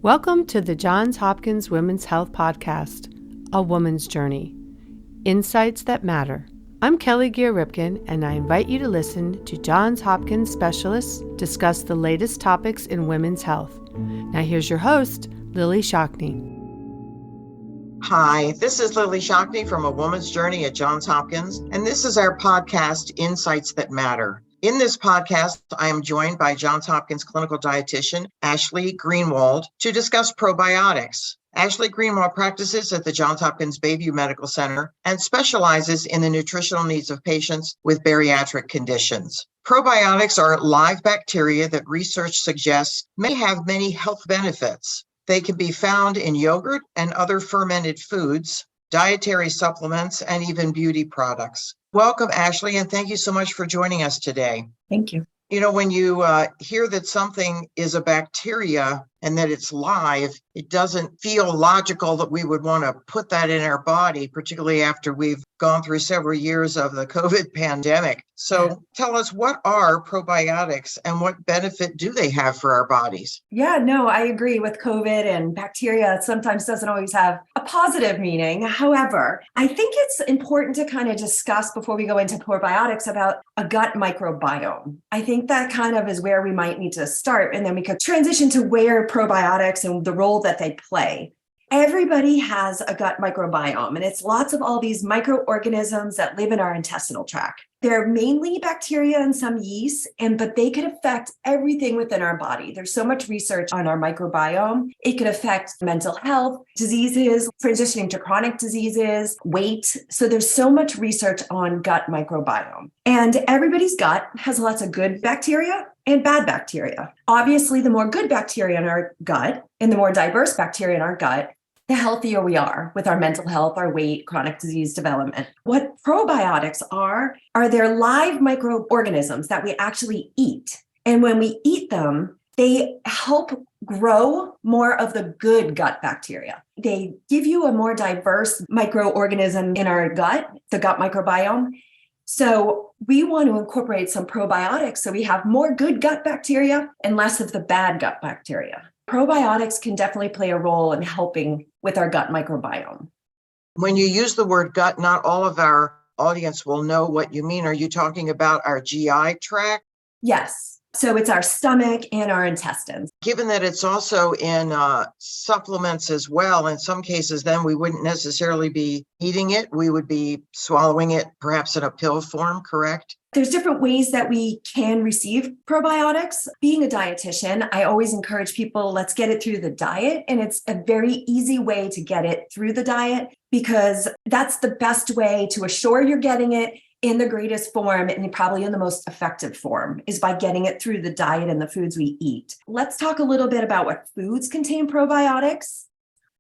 Welcome to the Johns Hopkins Women's Health Podcast, A Woman's Journey, Insights That Matter. I'm Kelly Gear-Ripken, and I invite you to listen to Johns Hopkins specialists discuss the latest topics in women's health. Now here's your host, Lily Shockney. Hi, this is Lily Shockney from A Woman's Journey at Johns Hopkins, and this is our podcast, Insights That Matter. In this podcast, I am joined by Johns Hopkins clinical dietitian Ashley Greenwald to discuss probiotics. Ashley Greenwald practices at the Johns Hopkins Bayview Medical Center and specializes in the nutritional needs of patients with bariatric conditions. Probiotics are live bacteria that research suggests may have many health benefits. They can be found in yogurt and other fermented foods, dietary supplements, and even beauty products. Welcome, Ashley, and thank you so much for joining us today. Thank you. You know, when you hear that something is a bacteria and that it's live, it doesn't feel logical that we would want to put that in our body, particularly after we've gone through several years of the COVID pandemic. So tell us, what are probiotics and what benefit do they have for our bodies? Yeah, no, I agree with COVID and bacteria. It sometimes doesn't always have a positive meaning. However, I think it's important to kind of discuss before we go into probiotics about a gut microbiome. I think that kind of is where we might need to start, and then we could transition to where probiotics and the role that they play. Everybody has a gut microbiome, and it's lots of all these microorganisms that live in our intestinal tract. They're mainly bacteria and some yeast, but they could affect everything within our body. There's so much research on our microbiome. It could affect mental health, diseases, transitioning to chronic diseases, weight. So there's so much research on gut microbiome. And everybody's gut has lots of good bacteria and bad bacteria. Obviously, the more good bacteria in our gut and the more diverse bacteria in our gut, the healthier we are with our mental health, our weight, chronic disease development. What probiotics are they're live microorganisms that we actually eat. And when we eat them, they help grow more of the good gut bacteria. They give you a more diverse microorganism in our gut, the gut microbiome. So we want to incorporate some probiotics so we have more good gut bacteria and less of the bad gut bacteria. Probiotics can definitely play a role in helping with our gut microbiome. When you use the word gut, not all of our audience will know what you mean. Are you talking about our GI tract? Yes. So it's our stomach and our intestines. Given that it's also in supplements as well, in some cases, then we wouldn't necessarily be eating it. We would be swallowing it, perhaps in a pill form, correct? There's different ways that we can receive probiotics. Being a dietitian, I always encourage people, let's get it through the diet. And it's a very easy way to get it through the diet because that's the best way to assure you're getting it in the greatest form and probably in the most effective form is by getting it through the diet and the foods we eat. Let's talk a little bit about what foods contain probiotics.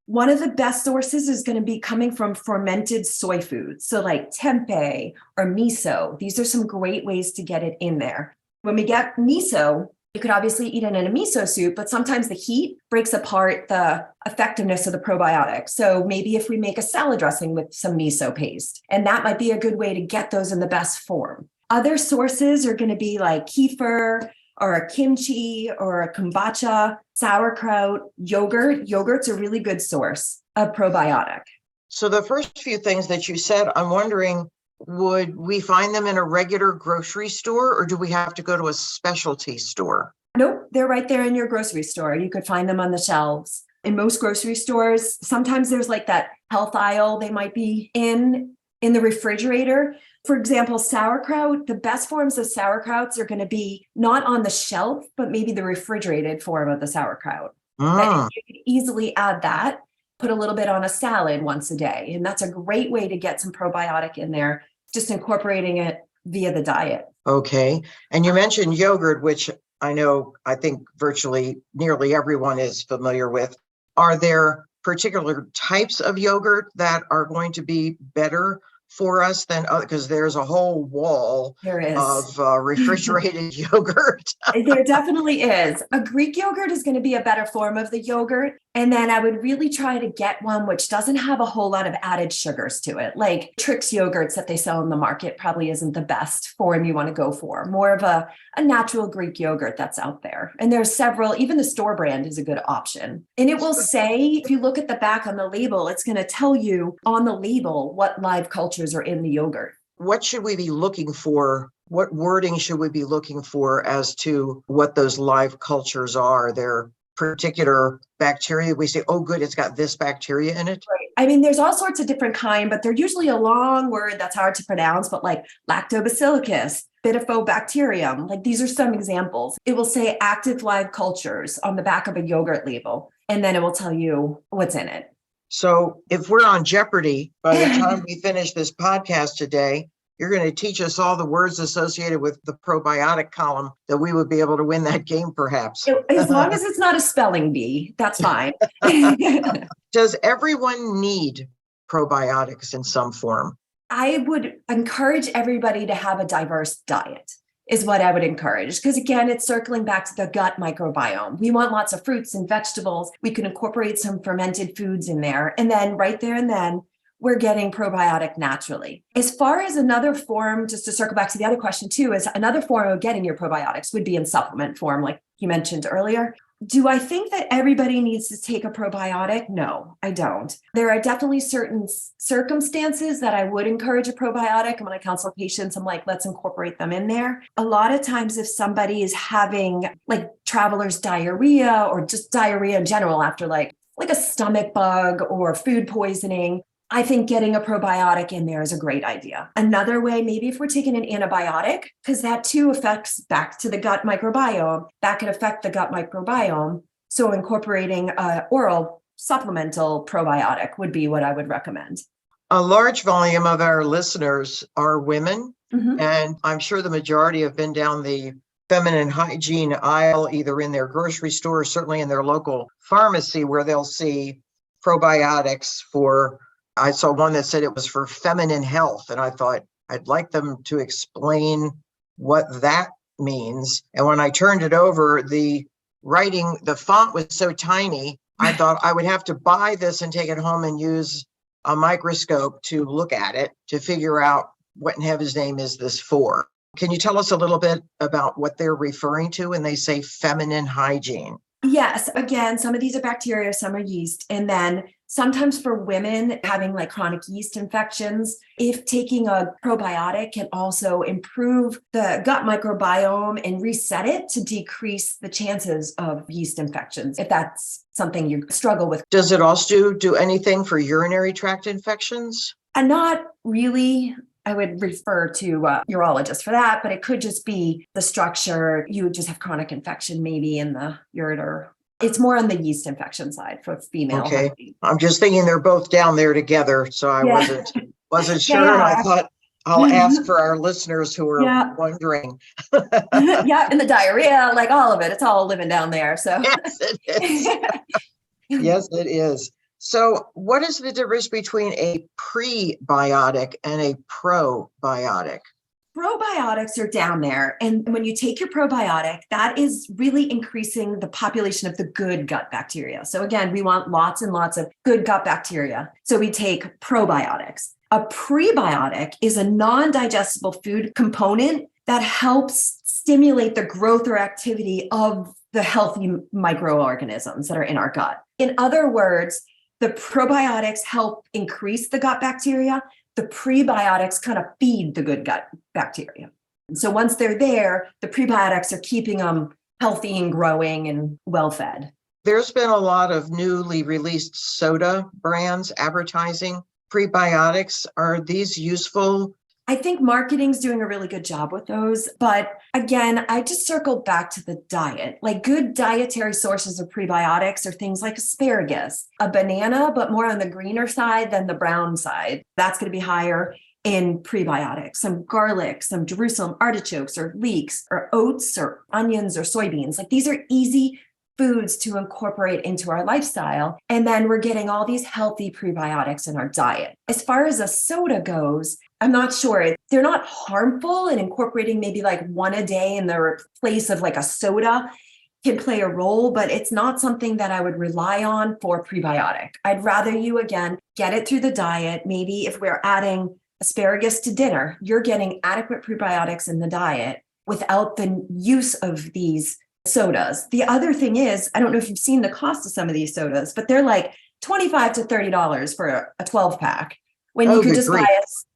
One of the best sources is going to be coming from fermented soy foods. So like tempeh or miso. These are some great ways to get it in there. When we get miso, you could obviously eat it in a miso soup, but sometimes the heat breaks apart the effectiveness of the probiotics. So maybe if we make a salad dressing with some miso paste, and that might be a good way to get those in the best form. Other sources are going to be like kefir or a kimchi or a kombucha, sauerkraut, yogurt. Yogurt's a really good source of probiotic. So the first few things that you said, I'm wondering, would we find them in a regular grocery store or do we have to go to a specialty store? Nope, they're right there in your grocery store. You could find them on the shelves. In most grocery stores, sometimes there's like that health aisle they might be in the refrigerator. For example, sauerkraut, the best forms of sauerkrauts are going to be not on the shelf, but maybe the refrigerated form of the sauerkraut. That you could easily add that, put a little bit on a salad once a day. And that's a great way to get some probiotic in there, just incorporating it via the diet. Okay. And you mentioned yogurt, which I think virtually nearly everyone is familiar with. Are there particular types of yogurt that are going to be better for us than other? Because there's a whole wall of refrigerated yogurt. There definitely is. A Greek yogurt is going to be a better form of the yogurt. And then I would really try to get one which doesn't have a whole lot of added sugars to it. Like Trix yogurts that they sell in the market probably isn't the best form you want to go for. More of a natural Greek yogurt that's out there. And there's several, even the store brand is a good option. And it will say, if you look at the back on the label, it's going to tell you on the label what live cultures are in the yogurt. What should we be looking for? What wording should we be looking for as to what those live cultures are? They're particular bacteria. We say, oh, good, it's got this bacteria in it. Right. I mean, there's all sorts of different kinds, but they're usually a long word that's hard to pronounce, but like lactobacillus, bifidobacterium, like these are some examples. It will say active live cultures on the back of a yogurt label, and then it will tell you what's in it. So if we're on Jeopardy, by the time we finish this podcast today, you're going to teach us all the words associated with the probiotic column that we would be able to win that game, perhaps. As long as it's not a spelling bee, that's fine. Does everyone need probiotics in some form? I would encourage everybody to have a diverse diet, is what I would encourage. Because again, it's circling back to the gut microbiome. We want lots of fruits and vegetables. We can incorporate some fermented foods in there. And then right there and then, we're getting probiotic naturally. As far as another form, just to circle back to the other question too, is another form of getting your probiotics would be in supplement form, like you mentioned earlier. Do I think that everybody needs to take a probiotic? No, I don't. There are definitely certain circumstances that I would encourage a probiotic. And when I counsel patients, I'm like, let's incorporate them in there. A lot of times if somebody is having like traveler's diarrhea or just diarrhea in general after like a stomach bug or food poisoning, I think getting a probiotic in there is a great idea. Another way, maybe if we're taking an antibiotic, because that too affects back to the gut microbiome, that can affect the gut microbiome. So incorporating an oral supplemental probiotic would be what I would recommend. A large volume of our listeners are women, and I'm sure the majority have been down the feminine hygiene aisle, either in their grocery store or certainly in their local pharmacy, where they'll see probiotics for, I saw one that said it was for feminine health. And I thought I'd like them to explain what that means. And when I turned it over, the writing, the font was so tiny, I thought I would have to buy this and take it home and use a microscope to look at it to figure out what in heaven's name is this for. Can you tell us a little bit about what they're referring to when they say feminine hygiene? Yes. Again, some of these are bacteria, some are yeast. And then sometimes for women having like chronic yeast infections, if taking a probiotic can also improve the gut microbiome and reset it to decrease the chances of yeast infections, if that's something you struggle with. Does it also do anything for urinary tract infections? And not really. I would refer to a urologist for that, but it could just be the structure. You would just have chronic infection maybe in the ureter. It's more on the yeast infection side for female. Okay. I'm just thinking they're both down there together. So I wasn't sure. And I thought I'll ask for our listeners who are wondering. And the diarrhea, like all of it, it's all living down there. So yes, it is. Yes, it is. So what is the difference between a prebiotic and a probiotic? Probiotics are down there. And when you take your probiotic, that is really increasing the population of the good gut bacteria. So again, we want lots and lots of good gut bacteria. So we take probiotics. A prebiotic is a non-digestible food component that helps stimulate the growth or activity of the healthy microorganisms that are in our gut. In other words, the probiotics help increase the gut bacteria. The prebiotics kind of feed the good gut bacteria. And so once they're there, the prebiotics are keeping them healthy and growing and well-fed. There's been a lot of newly released soda brands advertising prebiotics. Are these useful? I think marketing's doing a really good job with those. But again, I just circled back to the diet. Like good dietary sources of prebiotics are things like asparagus, a banana, but more on the greener side than the brown side. That's going to be higher in prebiotics. Some garlic, some Jerusalem artichokes or leeks or oats or onions or soybeans. Like these are easy foods to incorporate into our lifestyle. And then we're getting all these healthy prebiotics in our diet. As far as a soda goes, I'm not sure. They're not harmful, and incorporating maybe like one a day in the place of like a soda can play a role, but it's not something that I would rely on for prebiotic. I'd rather you, again, get it through the diet. Maybe if we're adding asparagus to dinner, you're getting adequate prebiotics in the diet without the use of these sodas. The other thing is, I don't know if you've seen the cost of some of these sodas, but they're like $25 to $30 for a 12 pack. When you could just buy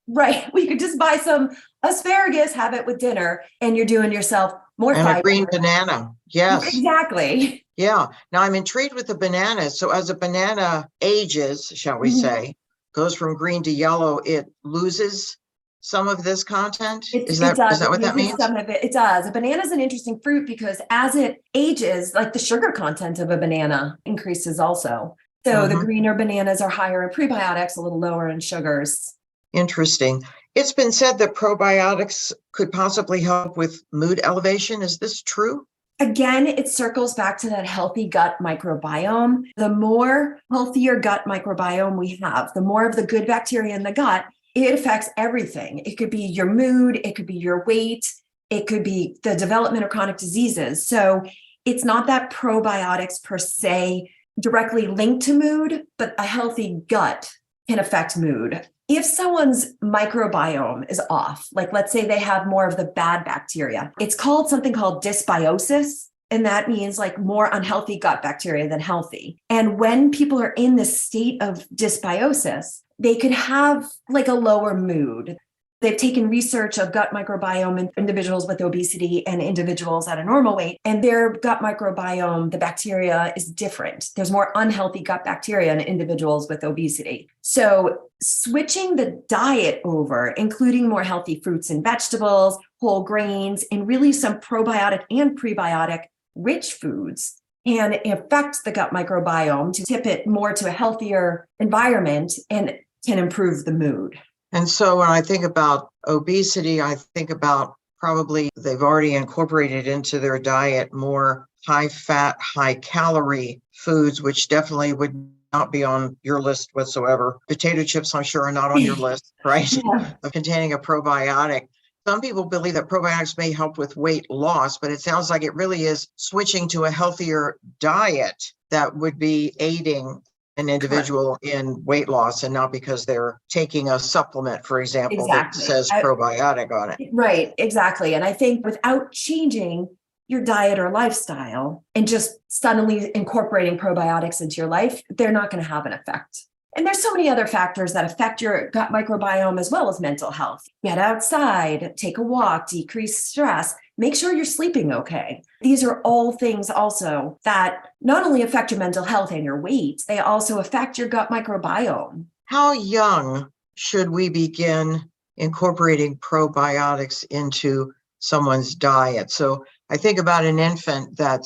right, we could just buy some asparagus, have it with dinner, and you're doing yourself more and fiber. a green banana. Yes. Exactly. Yeah. Now I'm intrigued with the bananas. So as a banana ages, shall we say, goes from green to yellow, it loses some of this content? Is that what that means? Some of it does. A banana is an interesting fruit because as it ages, like the sugar content of a banana increases also. So the greener bananas are higher in prebiotics, a little lower in sugars. Interesting. It's been said that probiotics could possibly help with mood elevation. Is this true? Again, it circles back to that healthy gut microbiome. The more healthier gut microbiome we have, the more of the good bacteria in the gut, it affects everything. It could be your mood, it could be your weight, it could be the development of chronic diseases. So it's not that probiotics per se directly linked to mood, but a healthy gut can affect mood. If someone's microbiome is off, like let's say they have more of the bad bacteria, it's called something called dysbiosis. And that means like more unhealthy gut bacteria than healthy. And when people are in this state of dysbiosis, they could have like a lower mood. They've taken research of gut microbiome in individuals with obesity and individuals at a normal weight, and their gut microbiome, the bacteria is different. There's more unhealthy gut bacteria in individuals with obesity. So switching the diet over, including more healthy fruits and vegetables, whole grains, and really some probiotic and prebiotic rich foods can affect the gut microbiome to tip it more to a healthier environment and can improve the mood. And so when I think about obesity, I think about probably they've already incorporated into their diet more high fat, high calorie foods, which definitely would not be on your list whatsoever. Potato chips, I'm sure, are not on your list, right? Yeah. Of containing a probiotic. Some people believe that probiotics may help with weight loss, but it sounds like it really is switching to a healthier diet that would be aiding an individual in weight loss, and not because they're taking a supplement, for example, that says probiotic on it. Right, exactly. And I think without changing your diet or lifestyle and just suddenly incorporating probiotics into your life, they're not going to have an effect. And there's so many other factors that affect your gut microbiome as well as mental health. Get outside, take a walk, decrease stress, make sure you're sleeping okay. These are all things also that not only affect your mental health and your weight, they also affect your gut microbiome. How young should we begin incorporating probiotics into someone's diet? So I think about an infant that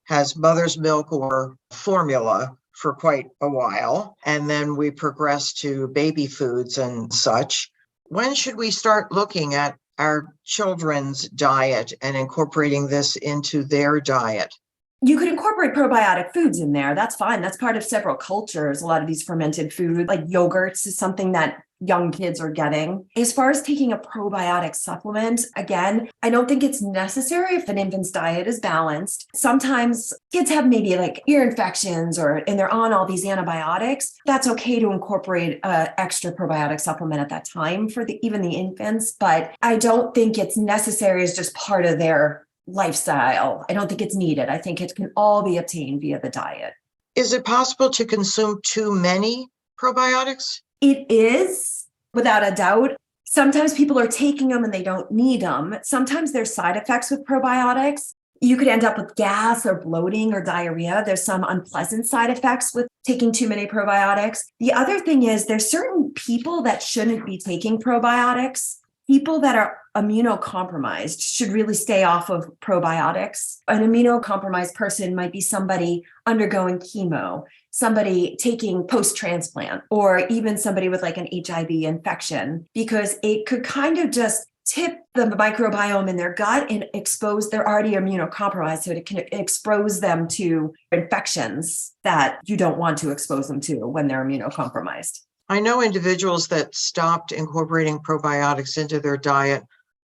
has mother's milk or formula for quite a while, and then we progress to baby foods and such. When should we start looking at our children's diet and incorporating this into their diet? You could incorporate probiotic foods in there. That's fine. That's part of several cultures. A lot of these fermented foods, like yogurts, is something that young kids are getting. As far as taking a probiotic supplement, again, I don't think it's necessary if an infant's diet is balanced. Sometimes kids have maybe like ear infections and they're on all these antibiotics. That's okay to incorporate an extra probiotic supplement at that time for even the infants. But I don't think it's necessary as just part of their lifestyle. I don't think it's needed. I think it can all be obtained via the diet. Is it possible to consume too many probiotics? It is, without a doubt. Sometimes people are taking them and they don't need them. Sometimes there's side effects with probiotics. You could end up with gas or bloating or diarrhea. There's some unpleasant side effects with taking too many probiotics. The other thing is there's certain people that shouldn't be taking probiotics. People that are immunocompromised should really stay off of probiotics. An immunocompromised person might be somebody undergoing chemo, somebody taking post-transplant, or even somebody with like an HIV infection, because it could kind of just tip the microbiome in their gut and they're already immunocompromised, so it can expose them to infections that you don't want to expose them to when they're immunocompromised. I know individuals that stopped incorporating probiotics into their diet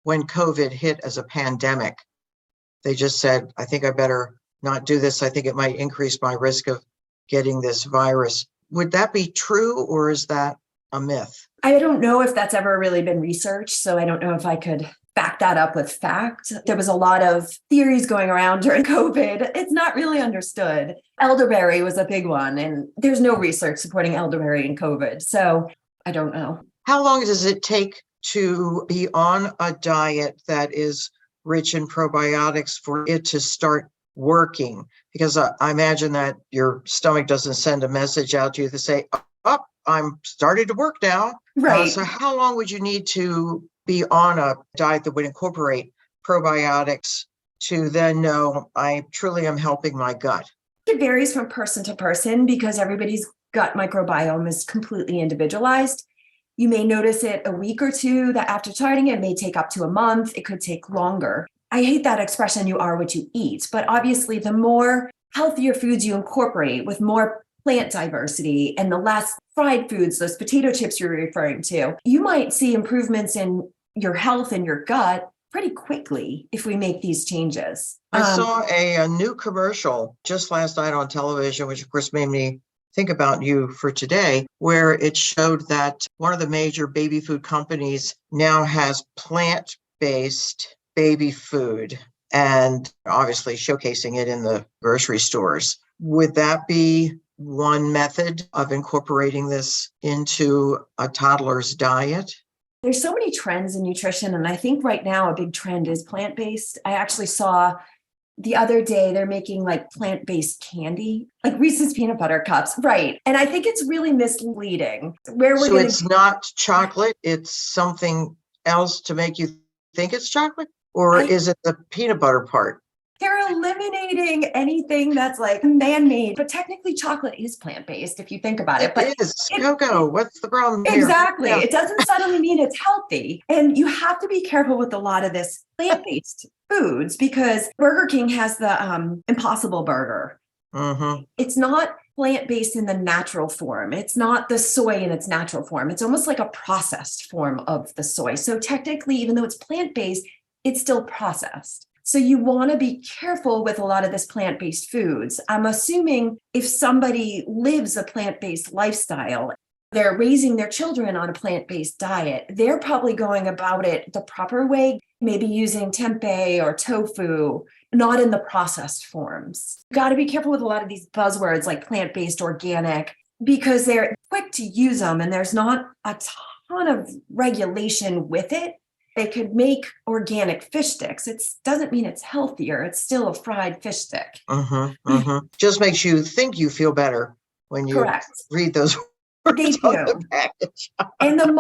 when COVID hit as a pandemic. They just said, I think I better not do this, I think it might increase my risk of getting this virus. Would that be true, or is that a myth? I don't know if that's ever really been researched, so I don't know if I could back that up with fact. There was a lot of theories going around during COVID. It's not really understood. Elderberry was a big one, and there's no research supporting elderberry in COVID. So I don't know. How long does it take to be on a diet that is rich in probiotics for it to start working? Because I imagine that your stomach doesn't send a message out to you to say, oh, I'm starting to work now. Right. So how long would you need to be on a diet that would incorporate probiotics to then know I truly am helping my gut? It varies from person to person because everybody's gut microbiome is completely individualized. You may notice it a week or two, that after starting it may take up to a month. It could take longer. I hate that expression, you are what you eat, but obviously the more healthier foods you incorporate with more plant diversity and the less fried foods, those potato chips you're referring to, you might see improvements in your health and your gut pretty quickly if we make these changes. I saw a new commercial just last night on television, which of course made me think about you for today, where it showed that one of the major baby food companies now has plant-based baby food and obviously showcasing it in the grocery stores. Would that be one method of incorporating this into a toddler's diet? There's so many trends in nutrition, and I think right now a big trend is plant-based. I actually saw the other day they're making like plant-based candy, like Reese's peanut butter cups. Right. And I think it's really misleading. So it's not chocolate, it's something else to make you think it's chocolate? Or is it the peanut butter part? They're eliminating anything that's like man-made, but technically chocolate is plant-based if you think about it. But it is. Cocoa. What's the problem here? Exactly. Yeah. It doesn't suddenly mean it's healthy. And you have to be careful with a lot of this plant-based foods because Burger King has the Impossible Burger. Mm-hmm. It's not plant-based in the natural form. It's not the soy in its natural form. It's almost like a processed form of the soy. So technically, even though it's plant-based, it's still processed. So you want to be careful with a lot of this plant-based foods. I'm assuming if somebody lives a plant-based lifestyle, they're raising their children on a plant-based diet, they're probably going about it the proper way, maybe using tempeh or tofu, not in the processed forms. You got to be careful with a lot of these buzzwords like plant-based, organic, because they're quick to use them and there's not a ton of regulation with it. They could make organic fish sticks. It doesn't mean it's healthier. It's still a fried fish stick. Mm-hmm, mm-hmm. Just makes you think you feel better when you read those words they do. on the package. And the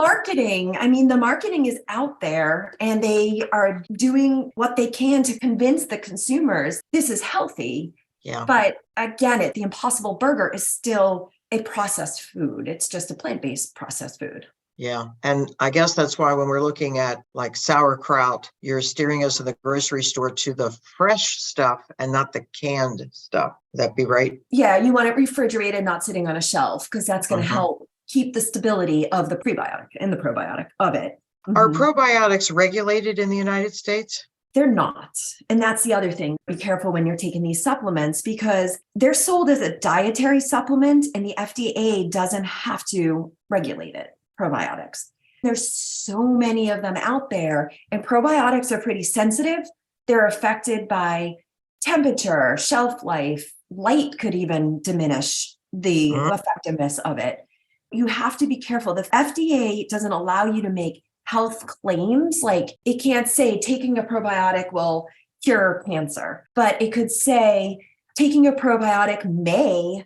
marketing is out there and they are doing what they can to convince the consumers this is healthy. Yeah. But again, the Impossible Burger is still a processed food. It's just a plant-based processed food. Yeah. And I guess that's why when we're looking at like sauerkraut, you're steering us to the grocery store to the fresh stuff and not the canned stuff. Would that be right? Yeah. You want it refrigerated, not sitting on a shelf, because that's going to help keep the stability of the prebiotic and the probiotic of it. Mm-hmm. Are probiotics regulated in the United States? They're not. And that's the other thing. Be careful when you're taking these supplements because they're sold as a dietary supplement and the FDA doesn't have to regulate it. Probiotics. There's so many of them out there, and probiotics are pretty sensitive. They're affected by temperature, shelf life, light could even diminish the effectiveness of it. You have to be careful. The FDA doesn't allow you to make health claims. Like it can't say taking a probiotic will cure cancer, but it could say taking a probiotic may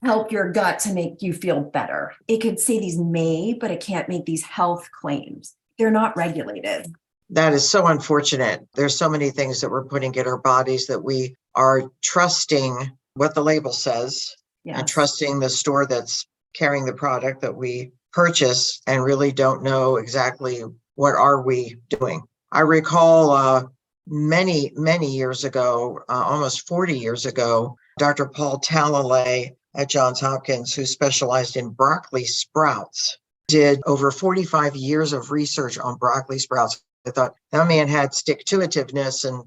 help your gut to make you feel better. It could say these may, but it can't make these health claims. They're not regulated. That is so unfortunate. There's so many things that we're putting in our bodies that we are trusting what the label says and trusting the store that's carrying the product that we purchase and really don't know exactly what are we doing. I recall many years ago, almost 40 years ago, Dr. Paul Talalay at Johns Hopkins, who specialized in broccoli sprouts, did over 45 years of research on broccoli sprouts. I thought that man had stick-to-itiveness, and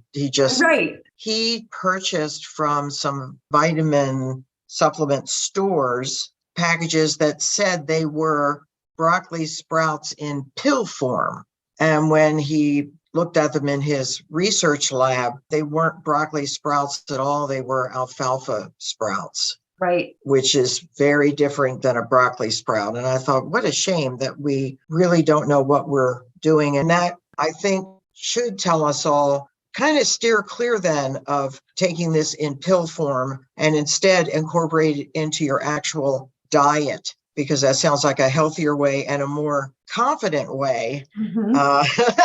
Right. he purchased from some vitamin supplement stores packages that said they were broccoli sprouts in pill form. And when he looked at them in his research lab, they weren't broccoli sprouts at all. They were alfalfa sprouts. Right. Which is very different than a broccoli sprout. And I thought, what a shame that we really don't know what we're doing. And that, I think, should tell us all, kind of steer clear then of taking this in pill form and instead incorporate it into your actual diet, because that sounds like a healthier way and a more confident way to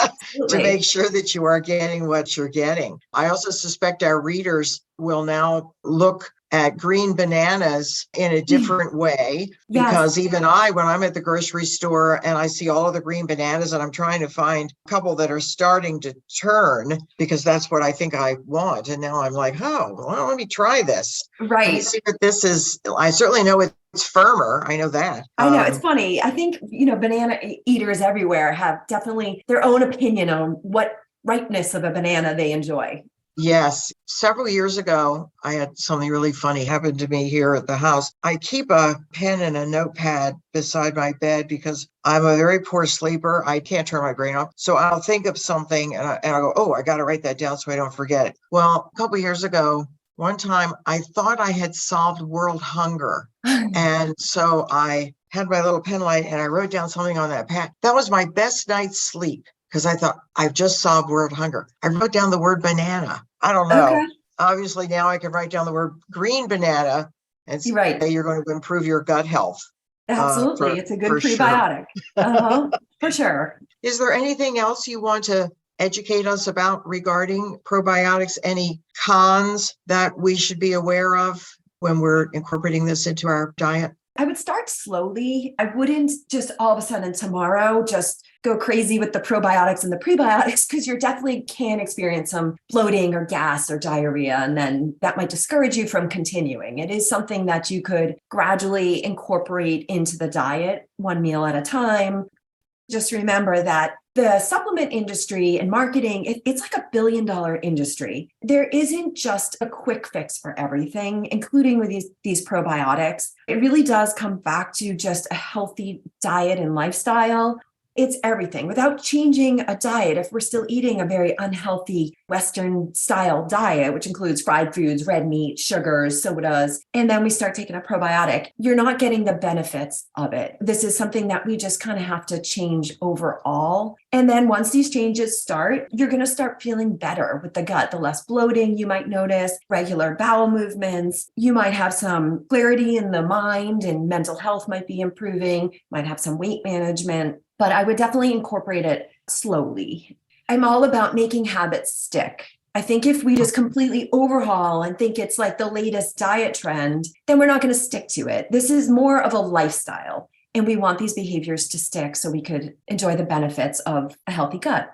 make sure that you are getting what you're getting. I also suspect our readers will now look at green bananas in a different way, because even when I'm at the grocery store and I see all of the green bananas and I'm trying to find a couple that are starting to turn, because that's what I think I want. And now I'm like, well, let me try this. Right. Let me see what this is. I certainly know it's firmer. I know that. I know. It's funny. I think, banana eaters everywhere have definitely their own opinion on what ripeness of a banana they enjoy. Yes. Several years ago, I had something really funny happen to me here at the house. I keep a pen and a notepad beside my bed because I'm a very poor sleeper. I can't turn my brain off. So I'll think of something and I'll go, I got to write that down so I don't forget it. Well, a couple of years ago, one time I thought I had solved world hunger. And so I had my little pen light and I wrote down something on that pad. That was my best night's sleep, because I thought, I've just solved world hunger. I wrote down the word banana. I don't know. Okay. Obviously, now I can write down the word green banana and say you're going to improve your gut health. Absolutely. It's a good prebiotic. Sure. For sure. Is there anything else you want to educate us about regarding probiotics? Any cons that we should be aware of when we're incorporating this into our diet? I would start slowly. I wouldn't just all of a sudden tomorrow just go crazy with the probiotics and the prebiotics, because you definitely can experience some bloating or gas or diarrhea, and then that might discourage you from continuing. It is something that you could gradually incorporate into the diet, one meal at a time. Just remember that the supplement industry and marketing, it's like $1 billion industry. There isn't just a quick fix for everything, including with these probiotics. It really does come back to just a healthy diet and lifestyle. It's everything. Without changing a diet, if we're still eating a very unhealthy Western style diet, which includes fried foods, red meat, sugars, sodas, and then we start taking a probiotic, you're not getting the benefits of it. This is something that we just kind of have to change overall. And then once these changes start, you're going to start feeling better with the gut. The less bloating you might notice, regular bowel movements. You might have some clarity in the mind, and mental health might be improving, might have some weight management. But I would definitely incorporate it slowly. I'm all about making habits stick. I think if we just completely overhaul and think it's like the latest diet trend, then we're not going to stick to it. This is more of a lifestyle, and we want these behaviors to stick so we could enjoy the benefits of a healthy gut.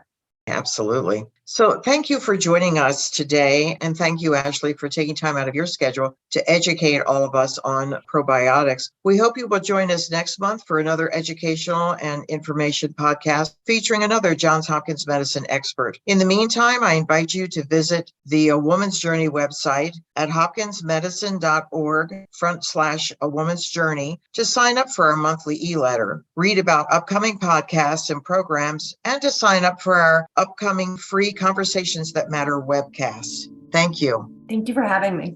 Absolutely. So thank you for joining us today. And thank you, Ashley, for taking time out of your schedule to educate all of us on probiotics. We hope you will join us next month for another educational and information podcast featuring another Johns Hopkins Medicine expert. In the meantime, I invite you to visit the A Woman's Journey website at hopkinsmedicine.org/A Woman's Journey to sign up for our monthly e-letter, read about upcoming podcasts and programs, and to sign up for our upcoming free Conversations That Matter webcasts. Thank you. Thank you for having me.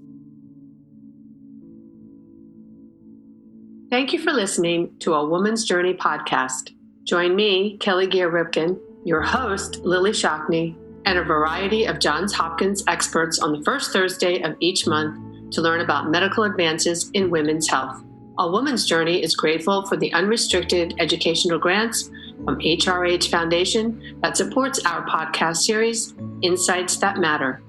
Thank you for listening to A Woman's Journey podcast. Join me, Kelly Gear-Ripken, your host, Lily Shockney, and a variety of Johns Hopkins experts on the first Thursday of each month to learn about medical advances in women's health. A Woman's Journey is grateful for the unrestricted educational grants from HRH Foundation that supports our podcast series, Insights That Matter.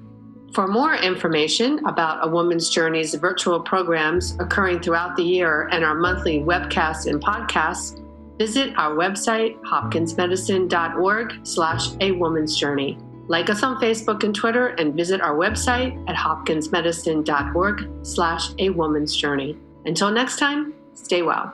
For more information about A Woman's Journey's virtual programs occurring throughout the year and our monthly webcasts and podcasts, visit our website, hopkinsmedicine.org/A Woman's Journey. Like us on Facebook and Twitter, and visit our website at hopkinsmedicine.org/A Woman's Journey. Until next time, stay well.